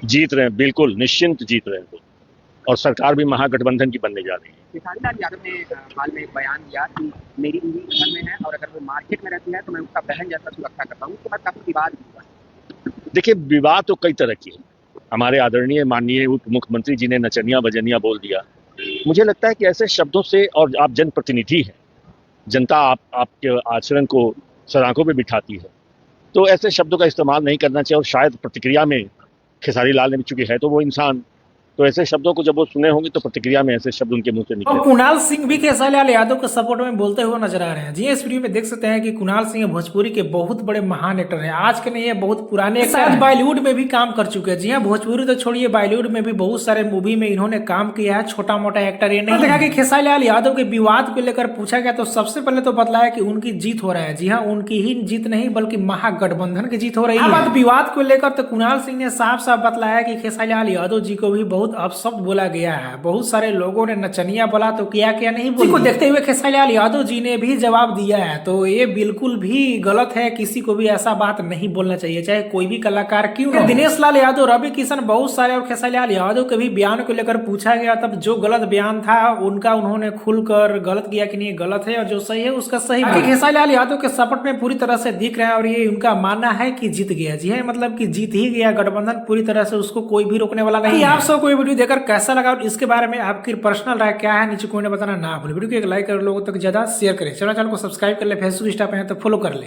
जीत रहे हैं, बिल्कुल निश्चिंत जीत रहे हैं वो। और सरकार भी महागठबंधन की बनने जा रही है। किसान लाल यादव ने हाल में एक बयान दिया कि मेरी बीवी घर में है और अगर वो मार्केट में रहती है तो मैं उसका बहन जैसा सुरक्षा करता हूँ। उसके बाद काफी विवाद भी हुआ। देखिए, विवाद तो कई तरह की है। हमारे आदरणीय माननीय उप मुख्यमंत्री जी ने नचनिया बजनिया बोल दिया। मुझे लगता है कि ऐसे शब्दों से, और आप जनप्रतिनिधि हैं, जनता आपके आचरण को सलाखों पे बिठाती है, तो ऐसे शब्दों का इस्तेमाल नहीं करना चाहिए। और शायद प्रतिक्रिया में खेसारी लाल ने, चूंकि है तो वो इंसान, तो ऐसे शब्दों को जब वो सुने होंगे तो प्रतिक्रिया में ऐसे शब्द उनके मुंह से और निकले। कुणाल सिंह भी खेसारी लाल यादव के सपोर्ट में बोलते हुए नजर आ रहे हैं। जी इस वीडियो में देख सकते हैं कि कुणाल सिंह भोजपुरी के बहुत बड़े महान एक्टर हैं। आज के नहीं है, बहुत पुराने एक्टर हैं। बॉलीवुड में भी काम कर चुके हैं। जी हाँ, भोजपुरी तो छोड़िए, बॉलीवुड में भी बहुत सारे मूवी में इन्होंने काम किया है। छोटा मोटा एक्टर ये नहीं। देखा कि खेसारी लाल यादव के विवाद को लेकर पूछा गया तो सबसे पहले तो बतलाया कि उनकी जीत हो रहा है। जी हाँ, उनकी ही जीत नहीं बल्कि महागठबंधन की जीत हो रही है। बात विवाद को लेकर तो कुणाल सिंह ने साफ साफ बतलाया कि खेसारी लाल यादव जी को भी बहुत अपशब्द बोला गया है। बहुत सारे लोगों ने नचनिया बोला तो क्या क्या नहीं बोला। को देखते हुए खेसारी लाल यादव जी ने भी जवाब दिया है। तो ये बिल्कुल भी गलत है, किसी को भी ऐसा बात नहीं बोलना चाहिए, चाहे कोई भी कलाकार क्यों न हो। दिनेश लाल यादव, रवि किशन, बहुत सारे और खेसारी लाल यादव के भी बयान को लेकर पूछा गया, तब जो गलत बयान था उनका उन्होंने खुलकर गलत किया कि नहीं गलत है, और जो सही है उसका सही। खेसारी लाल यादव के सपोर्ट में पूरी तरह से दिख रहे हैं और ये उनका मानना है कि जीत गया। जी है, मतलब कि जीत ही गया गठबंधन, पूरी तरह से उसको कोई भी रोकने वाला नहीं। आप सब को वीडियो देखकर कैसा लगा और इसके बारे में आपकी पर्सनल राय क्या है, नीचे कमेंट बताना ना भूलें। वीडियो को एक लाइक कर, लोगों तक ज्यादा शेयर करें। चैनल को सब्सक्राइब कर ले, फेसबुक इंस्टा पे है तो फॉलो कर ले।